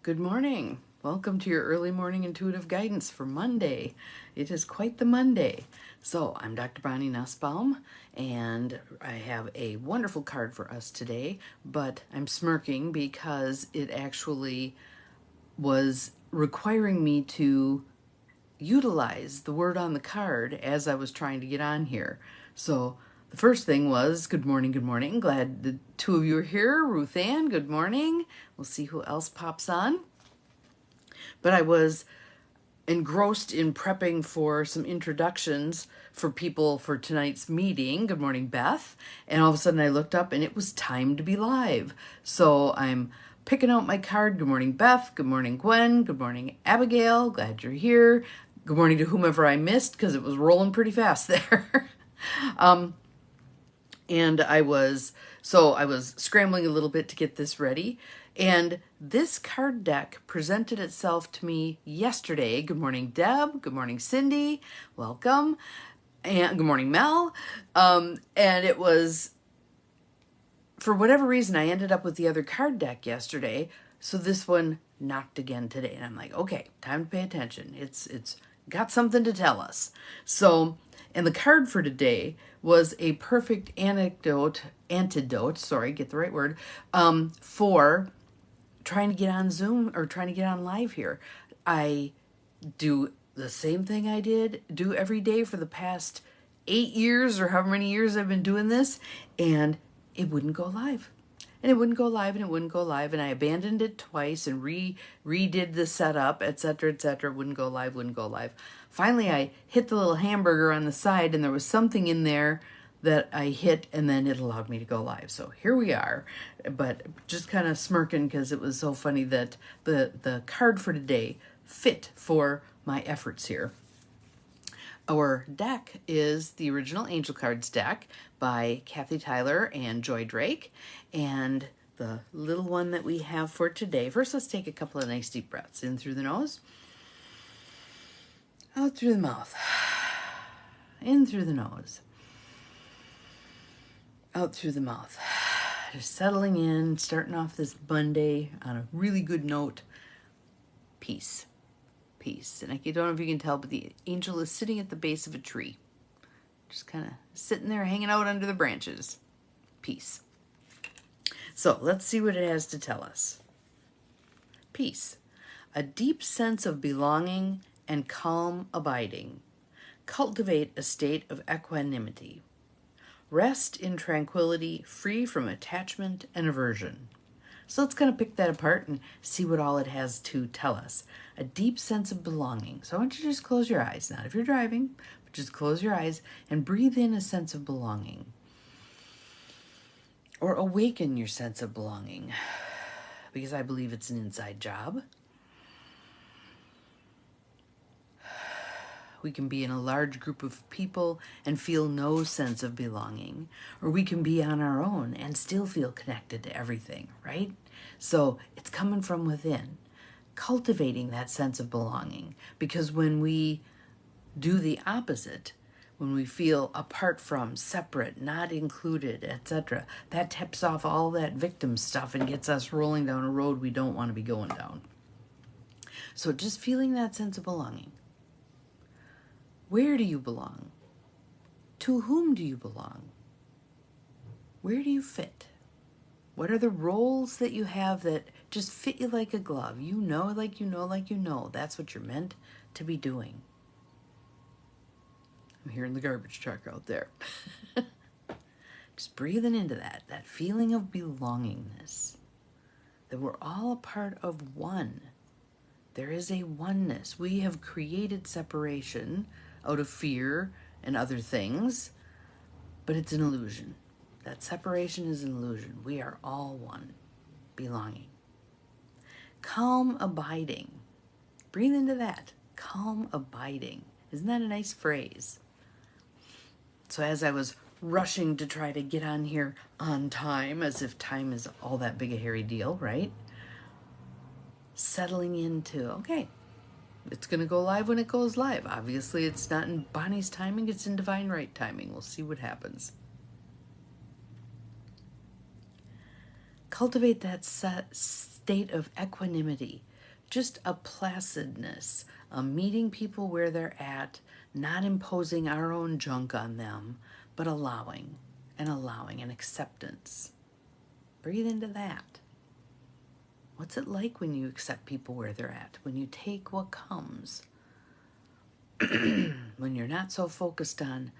Good morning. Welcome to your early morning intuitive guidance for Monday. It is quite the Monday. So I'm Dr. Bonnie Nussbaum, and I have a wonderful card for us today, but I'm smirking because it actually was requiring me to utilize the word on the card as I was trying to get on here. So the first thing was, good morning, good morning. Glad the two of you are here. Ruth Ann, good morning. We'll see who else pops on. But I was engrossed in prepping for some introductions for people for tonight's meeting. Good morning, Beth. And all of a sudden I looked up and it was time to be live. So I'm picking out my card. Good morning, Beth. Good morning, Gwen. Good morning, Abigail. Glad you're here. Good morning to whomever I missed because it was rolling pretty fast there. And I was scrambling a little bit to get this ready. And this card deck presented itself to me yesterday. Good morning, Deb. Good morning, Cindy. Welcome. And good morning, Mel. And it was, for whatever reason, I ended up with the other card deck yesterday. So this one knocked again today. And I'm like, okay, time to pay attention. It's got something to tell us. So, and the card for today was a perfect antidote, get the right word, for trying to get on Zoom or trying to get on live here. I do the same thing I do every day for the past 8 years or however many years I've been doing this, and it wouldn't go live. And it wouldn't go live, and it wouldn't go live, and I abandoned it twice and redid the setup, etc., etc. Wouldn't go live, wouldn't go live. Finally, I hit the little hamburger on the side, and there was something in there that I hit, and then it allowed me to go live. So here we are, but just kind of smirking because it was so funny that the card for today fit for my efforts here. Our deck is the original Angel Cards deck by Kathy Tyler and Joy Drake. And the little one that we have for today, first let's take a couple of nice deep breaths. In through the nose, out through the mouth. In through the nose, out through the mouth. Just settling in, starting off this Monday on a really good note. Peace. Peace. And I don't know if you can tell, but the angel is sitting at the base of a tree. Just kind of sitting there hanging out under the branches. Peace. So let's see what it has to tell us. Peace. A deep sense of belonging and calm abiding. Cultivate a state of equanimity. Rest in tranquility, free from attachment and aversion. So let's kind of pick that apart and see what all it has to tell us. A deep sense of belonging. So I want you to just close your eyes. Not if you're driving, but just close your eyes and breathe in a sense of belonging. Or awaken your sense of belonging, because I believe it's an inside job. We can be in a large group of people and feel no sense of belonging. Or we can be on our own and still feel connected to everything, right? So it's coming from within. Cultivating that sense of belonging. Because when we do the opposite, when we feel apart from, separate, not included, etc., that tips off all that victim stuff and gets us rolling down a road we don't want to be going down. So just feeling that sense of belonging. Where do you belong? To whom do you belong? Where do you fit? What are the roles that you have that just fit you like a glove? You know, like you know, like you know. That's what you're meant to be doing. I'm hearing the garbage truck out there. Just breathing into that feeling of belongingness. That we're all a part of one. There is a oneness. We have created separation out of fear and other things, but it's an illusion. That separation is an illusion. We are all one. Belonging. Calm abiding. Breathe into that. Calm abiding. Isn't that a nice phrase? So as I was rushing to try to get on here on time, as if time is all that big a hairy deal, right? Settling into, okay, it's going to go live when it goes live. Obviously, it's not in Bonnie's timing, it's in divine right timing. We'll see what happens. Cultivate that state of equanimity. just a placidness, a meeting people where they're at, not imposing our own junk on them, but allowing and acceptance. Breathe into that. What's it like when you accept people where they're at? When you take what comes? When you're not so focused on,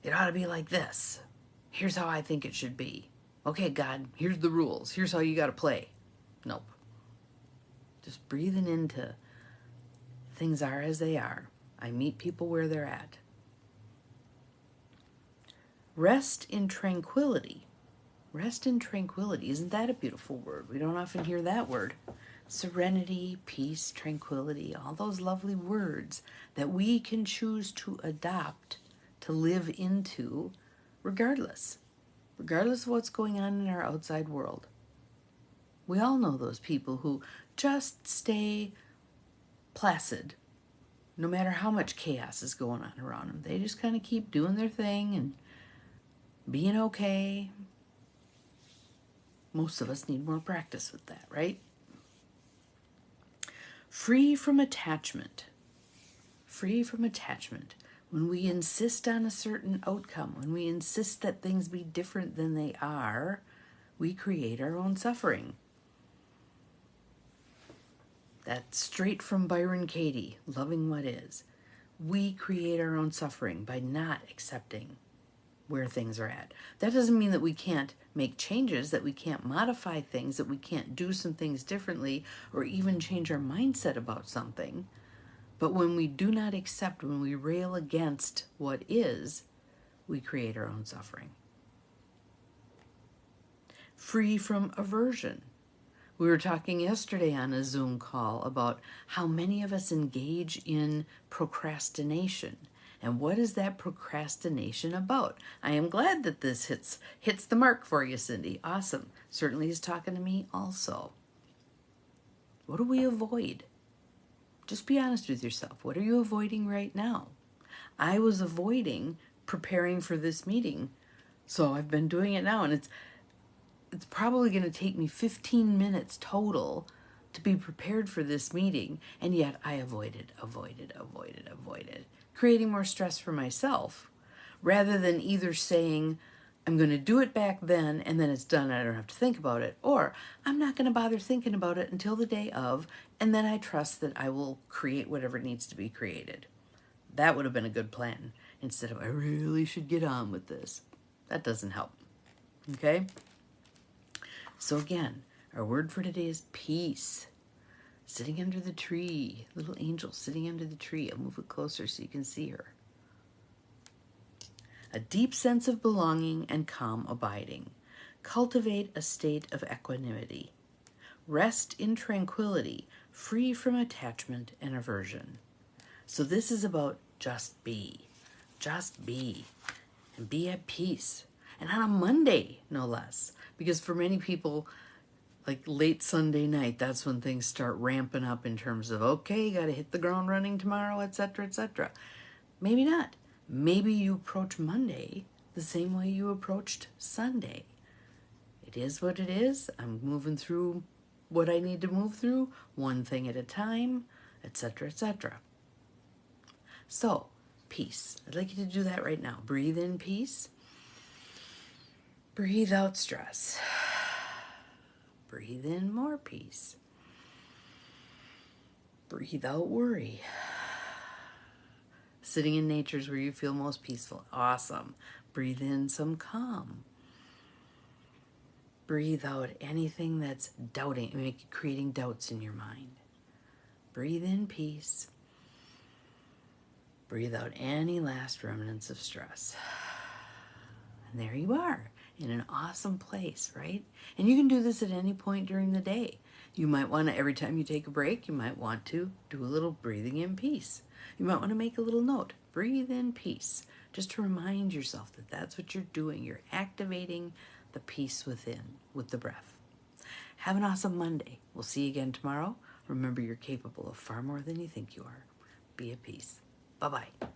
it ought to be like this. Here's how I think it should be. Okay, God, here's the rules. Here's how you got to play. Nope. Just breathing into things are as they are. I meet people where they're at. Rest in tranquility. Rest in tranquility. Isn't that a beautiful word? We don't often hear that word. Serenity, peace, tranquility, all those lovely words that we can choose to adopt, to live into, regardless of what's going on in our outside world. We all know those people who just stay placid, no matter how much chaos is going on around them. They just kind of keep doing their thing and being okay. Most of us need more practice with that, right? Free from attachment. Free from attachment. When we insist on a certain outcome, when we insist that things be different than they are, we create our own suffering. That's straight from Byron Katie, Loving What Is. We create our own suffering by not accepting where things are at. That doesn't mean that we can't make changes, that we can't modify things, that we can't do some things differently, or even change our mindset about something. But when we do not accept, when we rail against what is, we create our own suffering. Free from aversion. We were talking yesterday on a Zoom call about how many of us engage in procrastination. And what is that procrastination about? I am glad that this hits the mark for you, Cindy. Awesome. Certainly is talking to me also. What do we avoid? Just be honest with yourself. What are you avoiding right now? I was avoiding preparing for this meeting, so I've been doing it now, and it's probably going to take me 15 minutes total to be prepared for this meeting, and yet I avoided, creating more stress for myself, rather than either saying, I'm going to do it back then, and then it's done, and I don't have to think about it, or I'm not going to bother thinking about it until the day of, and then I trust that I will create whatever needs to be created. That would have been a good plan, instead of, I really should get on with this. That doesn't help, okay? So again, our word for today is peace. Sitting under the tree, little angel sitting under the tree. I'll move it closer so you can see her. A deep sense of belonging and calm abiding. Cultivate a state of equanimity. Rest in tranquility, free from attachment and aversion. So this is about just be, and be at peace. And on a Monday, no less. Because for many people, like late Sunday night, that's when things start ramping up in terms of, okay, you got to hit the ground running tomorrow, etc., etc. Maybe not. Maybe you approach Monday the same way you approached Sunday. It is what it is. I'm moving through what I need to move through, one thing at a time, etc., etc. So, peace. I'd like you to do that right now. Breathe in peace. Breathe out stress. Breathe in more peace. Breathe out worry. Sitting in nature is where you feel most peaceful. Awesome. Breathe in some calm. Breathe out anything that's doubting, creating doubts in your mind. Breathe in peace. Breathe out any last remnants of stress. And there you are, in an awesome place, right? And you can do this at any point during the day. You might want to, every time you take a break, you might want to do a little breathing in peace. You might want to make a little note, breathe in peace, just to remind yourself that that's what you're doing. You're activating the peace within with the breath. Have an awesome Monday. We'll see you again tomorrow. Remember, you're capable of far more than you think you are. Be at peace. Bye-bye.